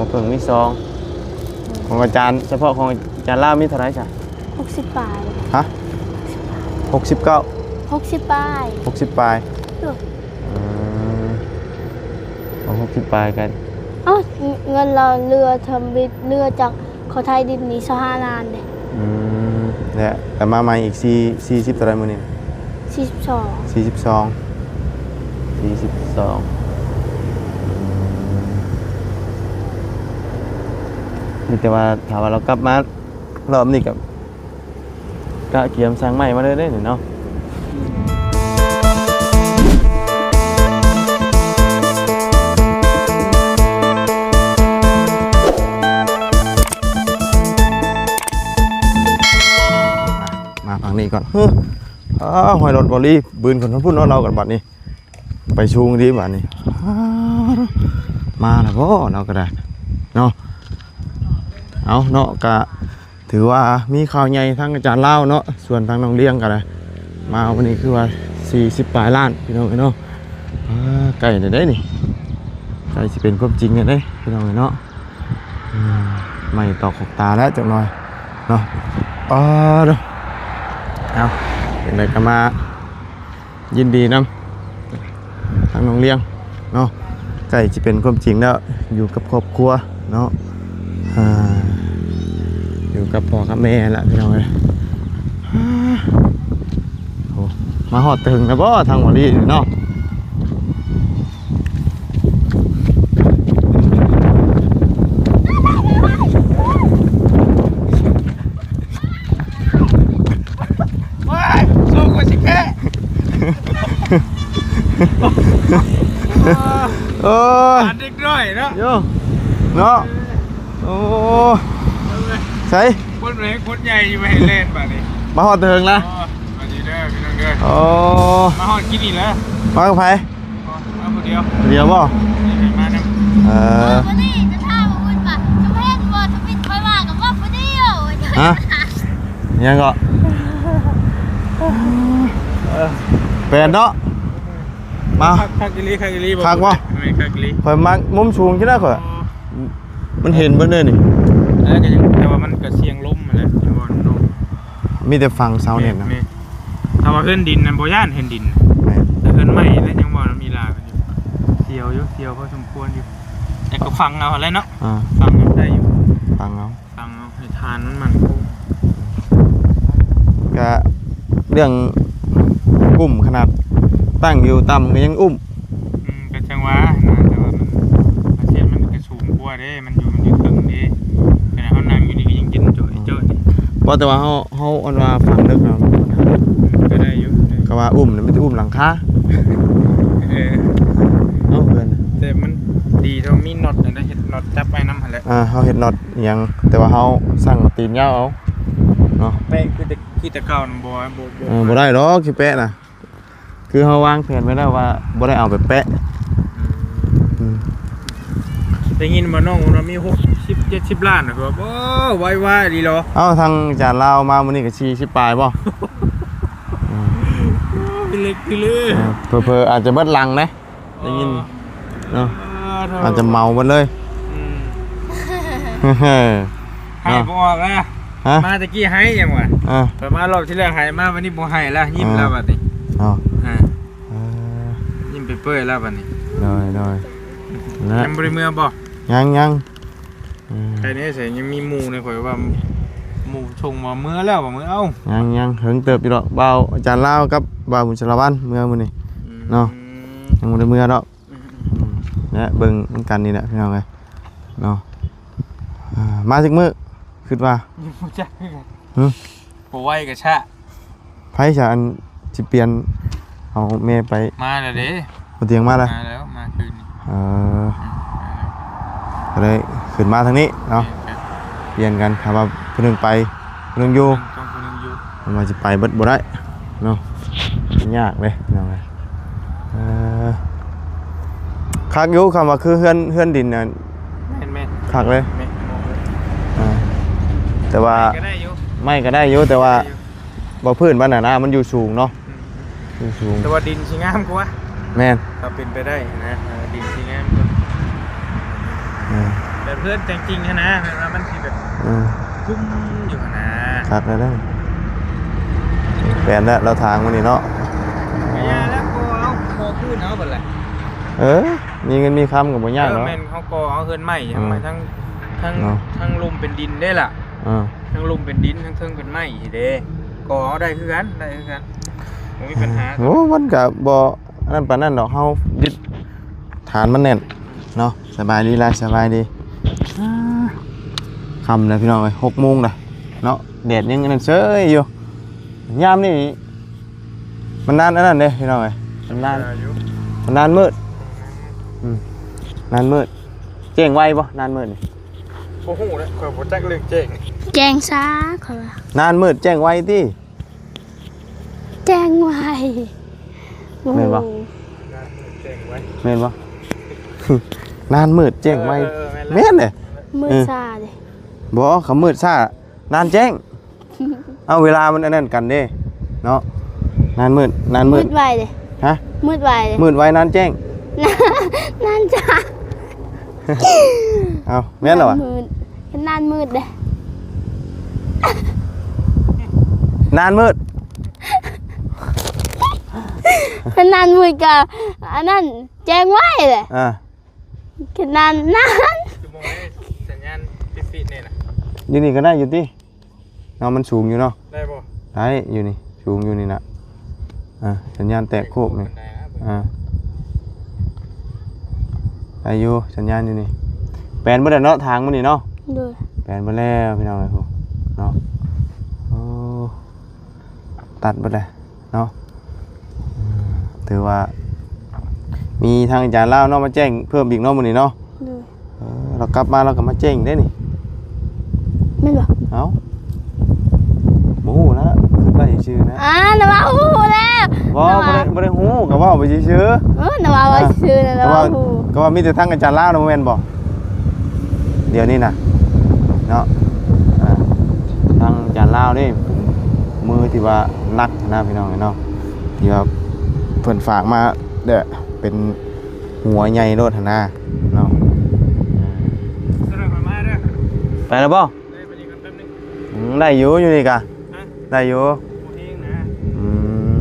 มาเพิ่งมี2ของอาจารย์เฉพาะของอาจารย์ลาวมีเท่าไหร่จ้ะ60ปลายฮะ69 60ปลาย60ปลาย60ปลายกันเงินเราเรือทำบิดเรือจากเขาไทยดินนี้25 ล้านเนี่ยเนี่ยแต่มาใหม่อีก40เท่าไหร่มื้อนี้42มีแต่ว่าถามว่าเรากลับมารอบนี้กับกะเกียมสร้างใหม่มาเลยได้เนาะมาฝั่งนี้ก่อนหอยรถบอลี่บืนคนทั้งพุ่นเรากันบัดนี้ไปชูงดีบัดนี้มาแล้วพ่อเราก็ได้เนาะเอาเนาะกะถือว่ามีข่าวใหญ่ทั้งอาจารย์เล่าเนาะส่วนทางน้องเลี้ยงกันเลยมาวันนี้คือว่า40 ปลายล้านพี่น้องเนาะไก่ได้นี่ไก่จะเป็นความจริงกันได้พี่น้องเนาะไม่ตอกขกตาแล้วจังหน่อยเนาะเนาะเอาอย่างไรก็มายินดีนำทางน้องเลี้ยงเนาะไก่จะเป็นความจริงแล้วอยู่กับครอบครัวเนาะอยู่กับพ่อกับแม่ละพี่น้องเลยมาหอดถึงนะบ่ทางวันนี้เนาะสู้กันสิแค่เด็กน้อยเนาะโยเนาะโอ้ใช่คนเล็กคนใหญ่อยู่ไม่ให้เล่นแบบนี้มาหอดถึงละมาดีเด้อพี่น้องเด้อมาหอดกินอีกแล้วมากับใครมาคนเดียวบ่มาเนี่ยวันนี้จะท่ามาวุ่นป่ะจะเพ่งบอลจะปิดไฟว่ากับว่าคนเดียวฮะยังก็เป็นเนาะมาคักกิลีคักวะคักกิลีคอยมามุมสูงใช่ไหมข่อยมันเห็นเบ้างเลยนี่แต่ว่ามันก็เสียงล้มมาแล้วมีแต่ฟังเสาเนี่ยนะถ้าว่าเพื่อนดินนะโบย่านเห็นดินแต่เพื่อนไม่แล้วยังบอกมีลากันอยู่เสียวอยู่เสียวพอสมควรอยู่แต่ก็ฟังเอาอะไรเนาะฟังได้อยู่ฟังเอาให้ทานมันก็เรื่องกลุ่มขนาดตั้งอยู่ต่ำก็ยังก็จังหวะนะแต่ว่ามันเสียมันก็สูงกว่าเด้มันอยู่ถึงเด้ขณะเขานั่งอยู่นี่ก็ยังกินจ่อยเพราะแต่ว่าเขาอันว่าฟังเลิกเราก็ได้อยู่ก็ว่าเนี่ยไม่ใช่หลังคาเพื่อนแต่มันดีเท่ามีน็อตนะเห็ดน็อตจับไปน้ำหันแล้วเขาเห็ดน็อตยังแต่ว่าเขาสั่งตีนยาวเอาเนาะแปะคือแต่เก่าบ่ได้หรอกคือแปะนะคือเขาวางแผนไว้แล้วว่าบ่ได้เอาไปแปะได้ยินมาน้องเรามี60-70 ล้านนะครับโอ้ไวดีเหรอทางจานลาวมาวันนี้ก็40 ปลายป่ะเล็กคือเลยเพออาจจะเบิดลังนะได้ยินเนาะอาจจะเมาหมดเลยให้บอกนะมาตะกี้ให้ยังวะแต่มารอบที่แรกให้มาวันนี้บ่ให้แล้วยิ้มแล้วบัดนี้ยิ้มไปเปื่อยแล้วบัดนี้น้อยยังบริเมือบ่ยังใครเนี่ยเสียยังมีหมูในข่อยว่าหมูชงมาเมื่อแล้วบ่เมื่อยังเฮิงเติบอยู่ดอกเบาอาจารย์ลาวกับบ่าวบุญชลวันเมื่อมื้อนี้เนาะยังบ่ได้เมื่อดอกเนี่ยเบิ่งกันนี่แหละพี่น้องเอ้ยเนาะมาจักมื้อคิดว่าบ่ไหวกะชะไผจะอันสิเปลี่ยนเอาแม่ไปมาแล้วเด้บ่เตียงมาแล้วมาคืนนี้ก็เลยขึ้นมาทางนี้เนาะเปลี่ยนกันถ้าว่าคนนึงไปคนนึงอยู่มันจะไปเบิดบ่ได้เนาะยากเลยเนาะคักอยู่คำว่าคือเฮือนดินน่ะคักเลยแต่ว่าไม่ก็ได้อยู่แต่ว่าบ่พื้นบ้านน่ะนะมันอยู่สูงเนาะอยู่สูงแต่ว่าดินสิงามกว่า แม่นถ้าเป็นไปได้นะดินสิงาม แบบเพื่อนจริงๆนะแบบว่ามันสิแบบคุ้มอยู่นะครับ ได้แปลนแล้วเราทางมันนี่เนาะ ไม่ยากแล้วก็เอาโคขึ้นเอาหมดเลย มีเงินมีคำกับบ่ยากเนาะ แม่นเขาก็เอาเฮือนใหม่ทั้งทั้งลุมเป็นดินได้ล่ะ ทั้งลุมเป็นดินทั้งเทิงเป็นไม้สิเด้ก็เอาได้คือกันบ่มีปัญหา โอ้มันก็บ่อันนั้นปานนั้นดอกเฮายึดฐานมันแน่นเนาะสบายดีล่ะสบายดีค่ำแล้วพี่น้องเอ้ย 6:00 นแล้วเนาะแดดยังนั่นเฉยอยู่ยามนี่มันนานอันนั้นเด้พี่น้องเอ้ยมันนานมืดนานมืดแจ้งไวบ่นานมืดนี่ โอ้โหเลยข่อยบ่จักเรื่องเจ๊ง แจ้งช้าขอละ นานมืดแจ้งไวติ แจ้งไว้ แม่นบ่ เจ๊งไว้ แม่นบ่ นานมืดแจ้งไว แม่น แม่นเด้ มือซาเลย บ่เขามืดซ่านานแจ้ง เอาเวลามันอันนั้นกันเด้เนาะนานมืด มืดไวเลย ฮะ มืดไวเลย มืดไว นานแจ้ง นั่นจ้า เอาแม่นเหรอวะ นานมืดเลย นานมืด นานมืดกับอันนั้นแจ้งไว้เลย อ่า นาน ชั่วโมงให้สัญญาณปิดๆนี่น่ะ อยู่นี่ก็ได้อยู่ติเนาะมันสูงอยู่เนาะ ได้บ่ ได้อยู่นี่สูงอยู่นี่นะสัญญาณแตกโคบนี่ ได้ครับ ได้อยู่สัญญาณอยู่นี่แปลนบ่ได้เนาะทางมันนี่เนาะ ดู แปลนบ่แล้วพี่น้องเอ้ยพวกเนาะโอ้ตัดบ่ได้เนาะถือว่า มีทางอาจารย์ลาวเนาะมาแจ้งเพิ่มอีกเนาะมื้อนี้เนาะ ดู เรากลับมาเราก็มาแจ้งได้นี่ ไม่บอก เอ้าบ่ฮู้นะคือไปชื่อๆนะ นะว่าหูแล้ว บ่ได้ฮู้ก็เว้าไปซื่อๆ นะว่าชื่อนะ ก็ ว่า ว่า หู ก็ว่ามีแต่ทางอาจารย์ลาวนะบ่แม่นบ่เดี๋ยวนี้น่ะเนาะทางอาจารย์ลาวนี่มือที่ว่านักนะพี่น้องเนาะที่ว่าเพิ่นฝากมาเด้อเป็นหัวใหญ่โลดหั่นนะเนาะ สำหรับมาเด้อ ไปแล้วบ่ ได้ไปนี่กันแป๊บนึง ได้อยู่นี่กะ ฮะ ได้อยู่ โอ้เฮงนะ อืม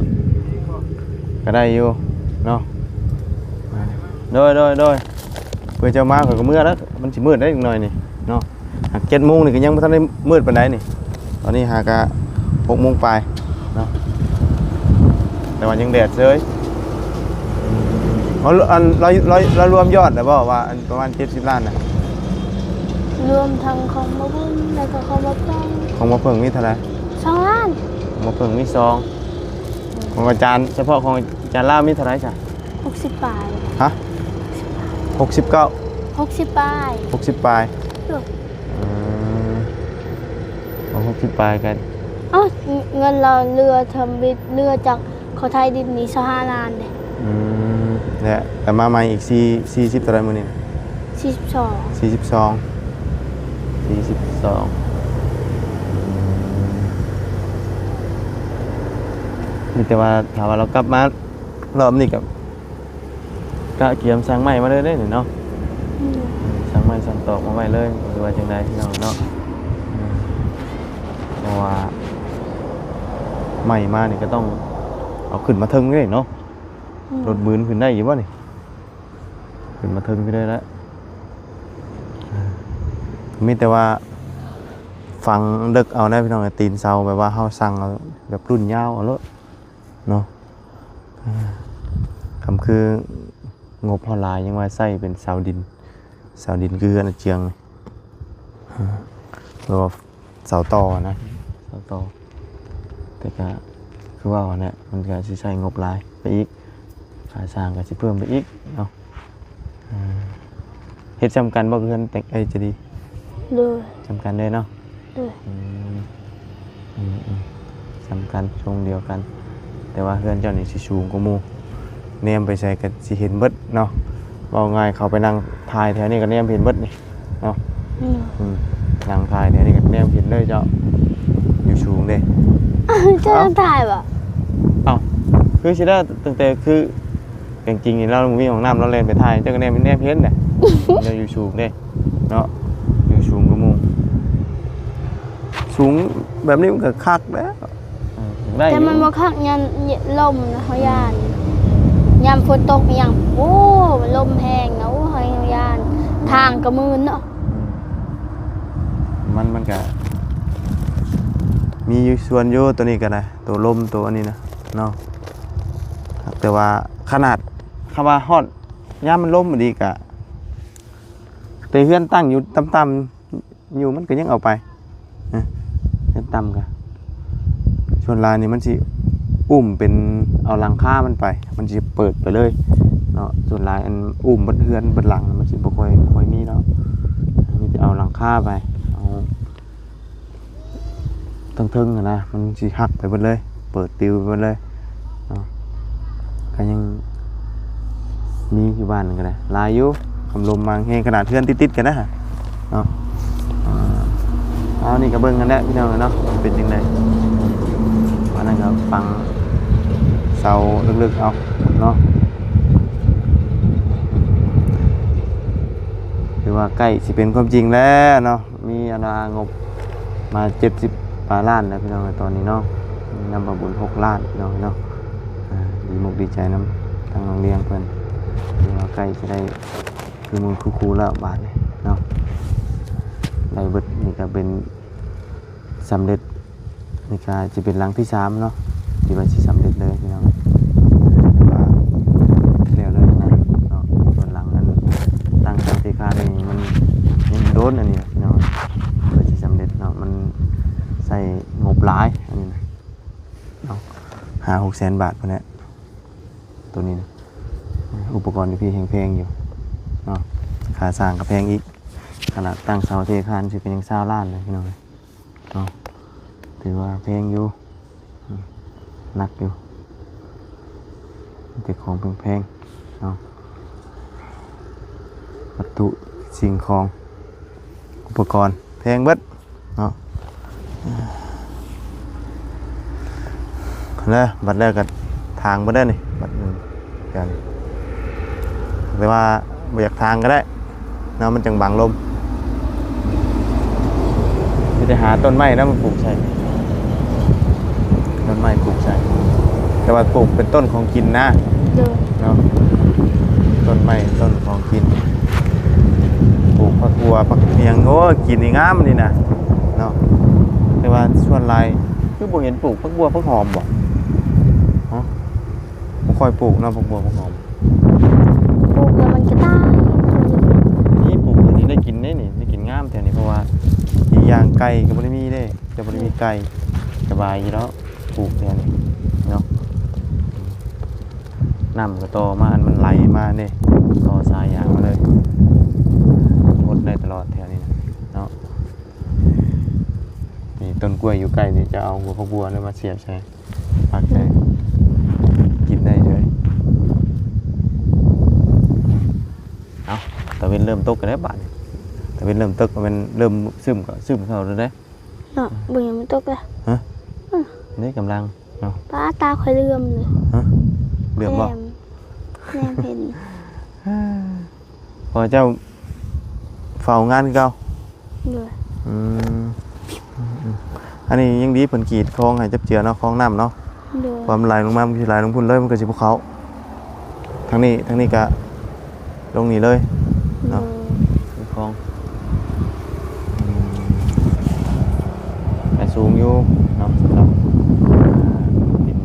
เฮงบ่ ก็ได้อยู่เนาะโดยเพื่อจะมาข่อยก็มื้อแล้วมันสิมืดได้อีกหน่อยนี่เนาะหาก7:00 นนี่ก็ยังบ่ทันได้มืดปานใดนี่ตอนนี้หากะ6:00 นปลายเนาะแต่ว่ายังแดดเฉยอันเรารวมยอดแล้วบ่ว่าอันประมาณ70 ล้านน่ะ รวมทั้งของมาบุญแล้วก็ของมาป้อง ของมาเพิ่งมีเท่าไหร่ 2 ล้าน ของมาเพิ่งมี2ของอาจารย์เฉพาะของอาจารย์ลาวมีเท่าไหร่จ้ะ 60 ปลาย ฮะ69 60 ปลาย 60ปลาย ดู เอา60ปลายกัน เงินเราเรือทำบิดเรือจากเขาไทยดินนี้25 ล้านเลย เนี่ยแต่มาใหม่อีก40เท่าไหร่มื้อนี้ 42 42นี่แต่ว่าถามว่าเรากลับมารอบนี้กับกะเกียมสั่งใหม่มาเลยได้เนาะสั่งใหม่สั่งตอกมาใหม่เลยหรือว่าจังไดพี่น้องเนาะเพราะว่าใหม่มานี่ก็ต้องเอาขึ้นมาเทิงเลยเนาะรถบืนขึ้นได้อยู่บ่นี่ขึ้นมาเทิงขึ้นได้แล้วมีแต่ว่าฟังดึกเอาได้พี่น้องตีนเสาแบบว่าเฮาสั่งเอาแบบรุ่นยาวเอาเลยเนาะคำคืองบเฮาหลายยังว่าใส่เป็นเสาดินคืออันเจียงหรือว่าเสาต่อนะเสาต่อแต่ก็คือว่าเนี่ยมันก็สิใช้งบหลายไปอีกค่าสร้างก็สิเพิ่มไปอีกเนาะเฮ็ดจำกันบ่เพิ่นแต่งจะดี เลย จำกันเลยเนาะ เลย สำคัญช่วงเดียวกัน แต่ว่าเพื่อนเจ้านี่สิสูงกว่าหมู่เนมไปใส่ก็สิเห็นเบิดเนาะเว้าง่ายเขาไปนั่งถ่ายแถวนี้ก็เนมเห็นเบิดนี่เนาะนั่งถ่ายแถวนี้ก็เนมเห็นเลยเจ้าอยู่สูงเด้ จะต้องถ่ายป่ะ เอ้าคือสิได้ตั้งแต่คือจริงๆนี่เรามีของน้ำเราเล่นไปถ่ายเจ้าก็เนมเห็นเด้เราอยู่สูงเด้ เนาะอยู่สูงกว่าหมู่สูงแบบนี้มันก็คักแล้วได้อ แต่ ยู่ มันบ่คักยันลมนะเฮาย่านยามฝนตกอีหยังโอ้ลมแห้งนะโอ้เฮาย่านทางก็มืนเนาะ มันก็มีอยู่ส่วนอยู่ตัวนี้ก็ได้ตัวลมตัวอันนี้นะเนาะครับแต่ว่าขนาดคำว่าฮอดยามมันลมมันดีกะแต่เฮือนตั้งอยู่ต่ำๆอยู่มันก็ยังเอาไปนะเฮือนต่ำกะส่วนลายนี่มันสิอุ้มเป็นเอาหลังคามันไปมันสิเปิดไปเลยเนาะส่วนลายอันอุ้มบนเฮือนบนหลังมันสิบ่ค่อยมีเนาะมีแต่เอาหลังคาไปเอาทึ่งๆนะมันสิหักไปหมดเลยเปิดติวไปหมดเลยเนาะก็ยังมีอยู่บ้านก็ได้ลายอยู่คำลมมาแห้งขนาดเพื่อนติดๆกันนะเนาะเอานี่ก็เบิ่งกันแหละพี่น้องเนาะมันเป็นยังไงวันนั้นก็ฟังเสาลึกๆเอาเนาะคือว่าใกล้สิเป็นความจริงแล้วเนาะมีงบมา70 ปลายล้านแล้วพี่น้องตอนนี้เนาะนำมาบุญ6 ล้านพี่น้องเนาะดีมุกดีใจน้ำทางโรงเรียนเพิ่นคือว่าใกล้จะได้คือมึงครูแล้วบาทนี่เนาะได้เบิดนี่ก็เป็นสำเร็จนี่ก็จะเป็นหลังที่3เนาะที่ว่าสิสำเร็จเลยพี่น้องว่าแล้วเลยนะเนาะส่วนหลังนั้นตั้งใจที่ค่านี่มันโดนอันนี้พี่น้องเพื่อสิสำเร็จเนาะมันใส่งบหลายอันนี้นะเนาะ5-6 แสนบาทพวกนี้ตัวนี้นะอุปกรณ์ที่พี่แพงๆอยู่เนาะค่าสร้างก็แพงอีกขนาดตั้งเสาเทคานสิเป็นยัง20 ล้านเลยพี่น้องเนาะถือว่าแพงอยู่หนักอยู่แต่ของแพงๆเนาะวัตถุสิ่งของอุปกรณ์แพงเบิดเนาะแล้วบัดแรกก็ทางบ่ได้นี่บัดนึงกันแต่ว่าบ่อยากทางก็ได้เนาะมันจังบังลมสิได้หาต้นไม้แล้วมาปลูกใส่ต้นไม้ปลูกใส่แต่ว่าปลูกเป็นต้นของกินนะ เด้อ เนาะต้นไม้ต้นของกินปลูกผักบัวผักเมียงโอ้กินนี่งามนี่นะเนาะแต่ว่าส่วนหลายคือบ่เห็นปลูกผักบัวผักหอมบ่ฮะบ่ค่อยปลูกเนาะผักบัวผักหอม ปลูกแล้วมันก็ตาย นี่ปลูกอันนี้ได้กินได้นี่ได้กินงามแถวนี้เพราะว่าอีกอย่างไก่ก็บ่ได้มีเด้จะบ่ได้มีไก่สบายอยู่แล้วปลูกแถวนี้เนาะน้ำก็ต่อมาอันมันไหลมาเด้ต่อสายยางมาเลยหมดได้ตลอดแถวนี้เนาะนี่ต้นกล้วยอยู่ใกล้นี่จะเอาหัวผักบัวแล้วมาเสียบใส่ปักใส่กินได้เลยเอาตะเวนเริ่มตกกันแล้วบาดตะเวนเริ่มตกมันเริ่มซึมเข้าแล้วเด้ เนาะบ่ยังมันตกเลย นี่กำลังเนาะ ป้าตาค่อยเลื่อมเลย เรื่องบ่ แนมเห็น พอเจ้าเฝ้างานคือเก่า เลย อันนี้ยังดีเพิ่นกรีดคลองให้จับเจือเนาะคลองน้ำเนาะ เลย ความไหลลงมามันสิไหลลงพุ่นเลยมันก็สิภูเขาทางนี้ก็ลงนี่เลย เนาะ คือคลองแต่สูงอยู่เนาะสำหรับดิน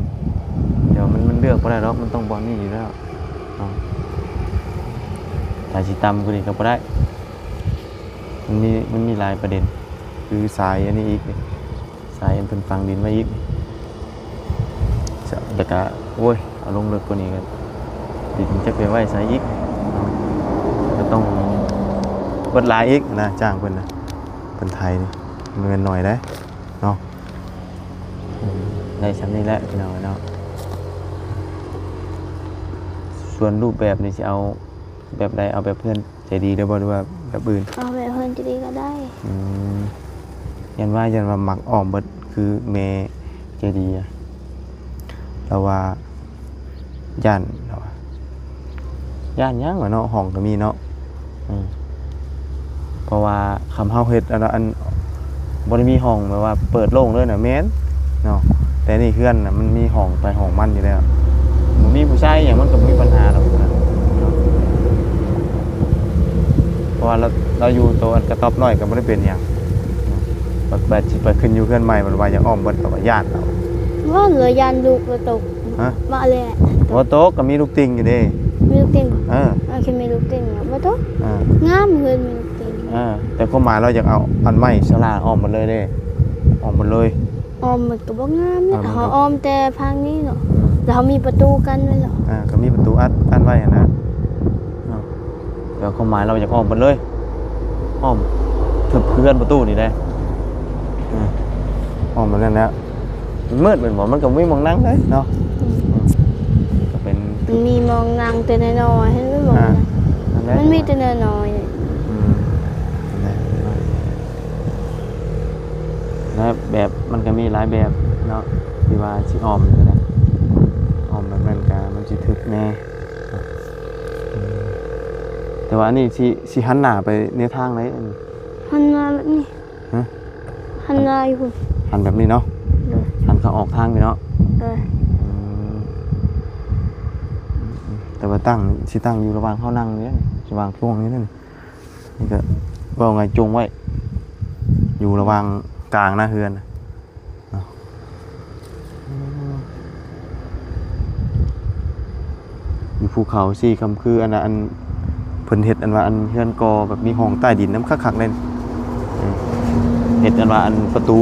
เดี๋ยวมันเลือกบ่ได้หรอกมันต้องบ่นี่อยู่แล้วเนาะถ้าสิต่ำกว่านี้ก็บ่ได้มันมีหลายประเด็นคือสายอันนี้อีกนี่สายอันเพิ่นฝังดินไว้อีกแต่ก็โอ้ยเอาลงลึกกว่านี้ก็ดินจะไปไว้ใส่อีกเนาะก็ต้องเบิดหลายอีกนะจ้างเพิ่นน่ะเพิ่นไทยนี่เงินหน่อยได้เนาะได้ชั้นนี้แหละพี่น้องเนาะส่วนรูปแบบนี่สิเอาแบบใดเอาแบบเพื่อนใจดีได้บ่หรือว่าแบบอื่น เอาไปเพิ่นจะดีก็ได้ ยันว่ามักอ้อมเบิดคือเมใจดีอะเราว่าย่านเราว่าย่านยังวะเนาะห้องก็มีเนาะ เพราะว่าคำเฮาเฮ็ดอันบ่ได้มีห้องแบบว่าเปิดโล่งเลยน่ะแม่นเนาะแต่นี่เฮือนน่ะมันมีห้องไปห้องมันอยู่แล้วบ่มีผู้ชายหยังมันก็บ่มีปัญหาหรอกนะเนาะเพราะว่าเราอยู่ตัวกระต๊อบน้อยก็บ่ได้เป็นหยังบัดสิไปขึ้นอยู่เฮือนใหม่มันว่าอยากอ้อมเบิดก็ว่าญาติเอา ว่าเหลือยานลูกกระตก ฮะ มาเลย บ่โตกก็มีลูกติ่งอยู่เด้ มีลูกติ่ง เออ คือมีลูกติ่งบ่ตก อ่า งามเงินมีลูกติ่ง แต่ความหมายเราอยากเอาอันไม้สลาออมหมดเลยเด้ออมหมดเลย ออมมันก็บ่งามเนี่ย มันก็ เขาออมแต่พังนี้เนาะแล้วเขามีประตูกันไว้เนาะ ก็มีประตูอัดไว้อะนะเนาะเดี๋ยวความหมายเราอยากออมหมดเลยออมถึบเพื่อนประตูนี่ได้ออมหมดแล้วนะมันมืดเป็นหมอมันก็ไม่มองนั่งเลยเนาะก็เป็น มันมีมองนางแต่น้อยๆให้ไม่บอกนะ นั่นแหละ มันมีแต่น้อยๆเนี่ย นั่นแหละแล้วแบบมันก็มีหลายแบบเนาะที่ว่าสิออมก็ได้ออมแบบนั้นก็มันสิถึกแน่แต่ว่าอันนี้สิหันหน้าไปในทางไหนอันนี้ หันมาแบบนี้ ฮะ หันมาอยู่ หันแบบนี้เนาะ เลย หันเขาออกทางไปเนาะ เลย แต่ว่าตั้งอยู่ระหว่างเขานั่งเนี่ยระหว่างช่วงนี้นั่นนี่ก็ว่าไงจงไว้อยู่ระหว่างกลางหน้าเฮือนเนาะอยู่ภูเขาสี่คำคืออันเพิ่นเฮ็ดอันว่าอันเฮือนกอแบบมีห้องใต้ดินน้ำคักๆเลยเฮ็ดอันว่าอันประตู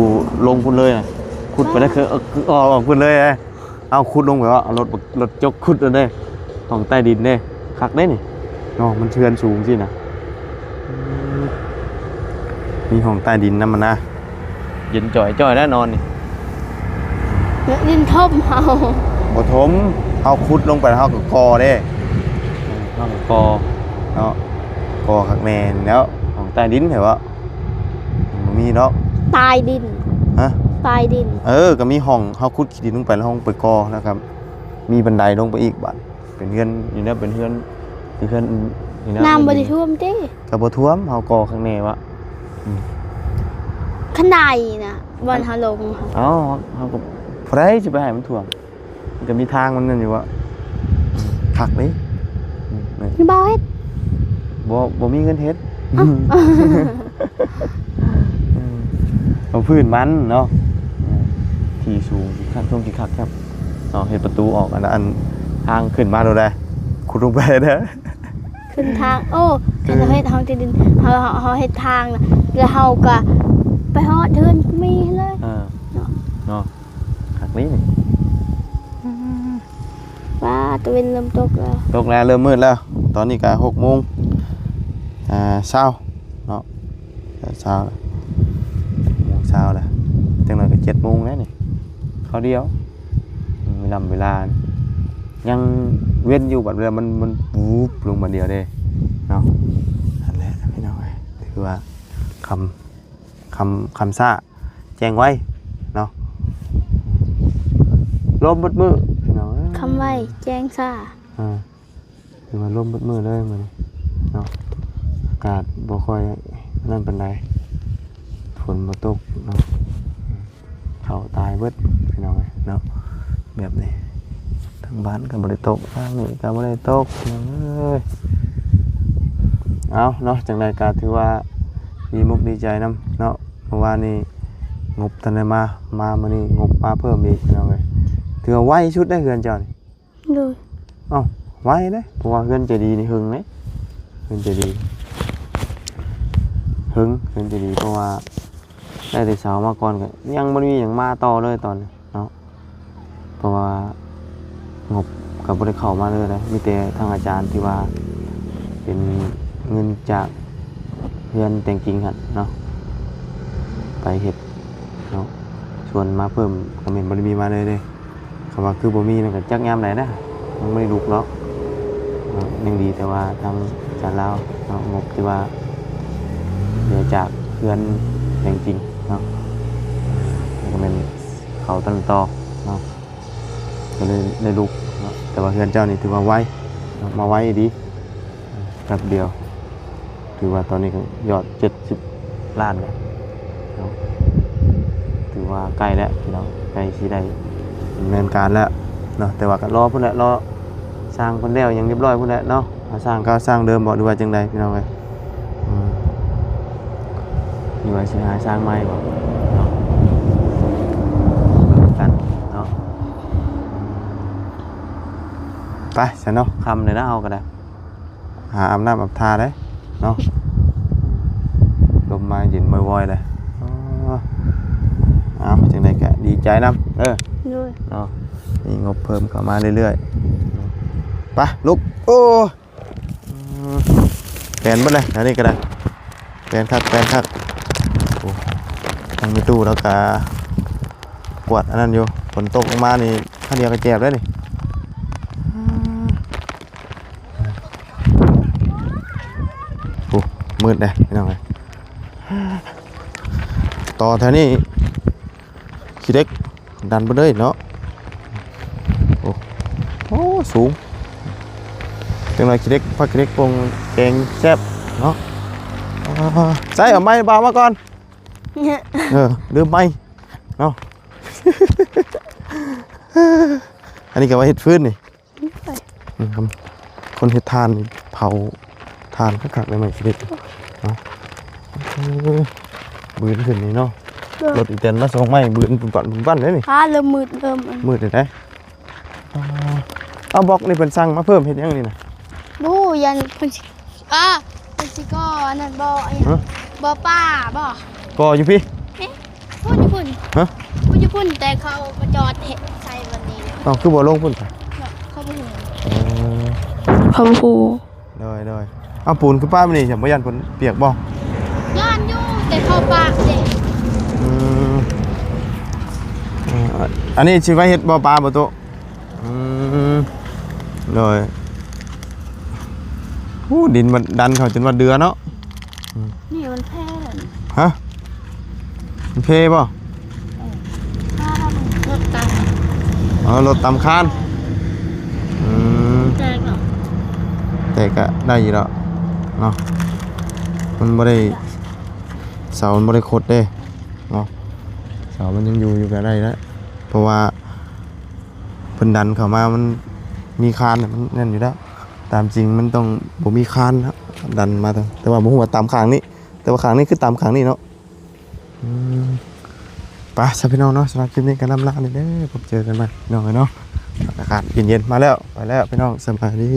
ลงพุ่นเลยน่ะขุดไปได้คือออกพุ่นเลยเอาขุดลงแบบว่าเอารถจกขุดเลย ห้องใต้ดินเด้คักได้นี่เนาะมันเชือนสูงสินะมีห้องใต้ดินนำมันนะเย็นจ่อยแน่นอนนี่ แล้วดินทบเฮา บ่ถมเฮาขุดลงไปแล้วเฮาก็กอเด้เฮาก็กอเนาะกอคักแม่นแล้วห้องใต้ดินเหรอวะบ่มีเนาะ ตายดิน ฮะ ตายดิน ก็มีห้องเฮาขุดขี้ดินลงไปแล้วห้องไปกอนะครับ มีบันไดลงไปอีกบัดเป็นเฮือนนี่นะเป็นเฮือนนี่นะ น้ำบ่ได้ท่วมติ ก็บ่ท่วมเฮากอข้างในวะ ขนาดน่ะบอนเฮาลงค่ะ เฮาก็ไผสิไปให้มันท่วมมันก็มีทางมันนั่นอยู่วะคักนี่นี่ นี่บ่เฮ็ด บ่มีเงินเฮ็ดเอาพื้นมันเนาะที่สูงคักตรงที่คักครับเฮ็ดประตูออกอันทางขึ้นมาโดได้ขุดลงไปเด้อ ขึ้นทางโอ้เฮ็ดเฮ็ดเฮาที่ดินเฮาเฮ็ดทางน่ะแล้วเฮาก็ไปฮอดเดินมีเลย เนาะคักนี้นี่ ว้าตะเวนเริ่มตกแล้ว ตกแล้วเริ่มมืดแล้ว ตอนนี้ก็6 โมงเช้าเนาะเช้าโมงเช้าแล้วจังหน่อยก็7 โมงแล้วนี่เขาเดียวเวลายังเว้นอยู่บัดเวลามันวูบลงมาเดียวเด้เนาะนั่นแหละพี่น้องถือว่าคำซ่าแจ้งไว้เนาะลมบดมือพี่น้อง คำไว้แจ้งซ่า คือว่าลมบดมือเลยมันเนาะอากาศบ่ค่อยนั่นปานใดฝนบ่ตกเนาะเขาตายเบิดพี่น้องเนาะแบบนี้ทางบ้านก็บ่ได้ตกทางนี้ก็บ่ได้ตกเอ้ยเอาเนาะจังได๋ก็ถือว่าดีมุกดีใจนํเนาะเพราะว่านี่งบทันได้มามื้อนี้งบมาเพิ่มอีกพี่น้องเอ้ยถือว่าไวชุดได้เฮือนเจ้านี่ ดู ไวเด้เพราะว่าเฮือนใจดีนี่หึงเด้เฮือนใจดีหึงเฮือนใจดีเพราะว่าได้แต่เช้ามาก่อนก็ยังบ่มีหยังมาต่อเลยตอนนี้เนาะเพราะว่างบก็บ่ได้เข้ามาเลยนะมีแต่ทางอาจารย์ที่ว่าเป็นเงินจากเฮือนแต่งจริงหั่นเนาะไปเฮ็ดเนาะส่วนมาเพิ่มก็แม่นบ่ได้มีมาเลยเด้คำว่าคือบ่มีนั่นก็จักยามใดนะมันไม่ได้ลุกเนาะยังดีแต่ว่าทางอาจารย์ลาวเนาะงบที่ว่าเหลือจากเฮือนแต่งจริงเนาะก็เป็นเขาตันต่อเนาะก็เลยได้ลุกเนาะแต่ว่าเฮือนเจ้านี่ถือว่าไวเนาะมาไวดีแป๊บเดียว ถือว่าตอนนี้ก็ยอด70 ล้านแล้วเนาะถือว่าใกล้แล้วพี่น้องใกล้สิได้ดำเนินการแล้วเนาะแต่ว่าก็รอพุ่นแหละรอสร้างเพิ่นแล้วยังเรียบร้อยพุ่นแหละเนาะสร้างก็สร้างเดิมบ่หรือว่าจังใดพี่น้องเอ้ยหรือว่าสิหาสร้างใหม่บ่เนาะเบิ่งกันเนาะไปซะเนาะค่ำเลยนะเอาก็ได้หาอาบน้ำอาบท่าได้เนาะลมมาเย็นบ่อยๆเลยเอาจังไดก็ดีใจนำด้วย เนาะมีงบเพิ่มเข้ามาเรื่อยๆไปลุกโอ้แปลนบ่เลยอันนี้ก็ได้แปลนคักโอ้ทางมีตู้แล้วก็กวาดอันนั้นอยู่ฝนตกลงมานี่ข้าวเดียวก็แจบเลยนี่โอ้มืดเลยพี่น้องเอ้ยต่อแถวนี้ขี้เล็กดันไปเลยเนาะโอ้สูงจังไรขี้เล็กพักขี้เล็กปงแกงแซ่บเนาะใส่เอาไม้เบามาก่อนลืมไม้เนาะ อันนี้ก็ว่าเห็ดฟื้นนี่ครับคนเห็ดทานเผาทานคักๆเลยไหมขี้เล็กเนาะบืนขึ้นนี่เนาะรถอีเตนมาส่งไม้บืนปุ่นปั้นเลยนี่เริ่มมืดเลยได้เอาบล็อกนี่เป็นสั่งมาเพิ่มเห็ดยังนี่นะบูยันเพิ่นสิเพิ่นสิก็อันนั้นบ่บ่ป้าบ่ก็อยู่พี่พูดญี่ปุ่นพูดญี่ปุ่นแต่เขามาจอดเห็ดใส่วันนี้อ๋อคือบ่ลงพุ่นค่ะเขาบ่ฮู้เขาบ่ฮู้ได้เอาปูนคือป้ามันนี่ฉันบ่ยันฝนเปียกบ่ย่านอยู่แต่เขาปากเด้อันนี้สิไว้เฮ็ดบ่ปลาบ่โตเลยดินมันดันเขาจนว่าเดือเนาะนี่มันแพร่ฮะมันเพป่ะรถตามรถตามคานแต่ก็ได้อยู่แล้วเนาะมันไม่ได้เสามันไม่ได้คดเด้เนาะเสามันยังอยู่ก็ได้แล้วเพราะว่าเพิ่นดันเข้ามามันมีคานมันนั่นอยู่แล้วตามจริงมันต้องบ่มีคานครับดันมาแต่ว่าบ่ฮู้ว่าตามข้างนี้แต่ว่าข้างนี้คือตามข้างนี้เนาะไปซะพี่น้องเนาะสำหรับคลิปนี้ก็นำลาเลยเด้อพบเจอกันใหม่พี่น้องเนาะอากาศเย็นๆมาแล้วไปแล้วพี่น้องสบายดี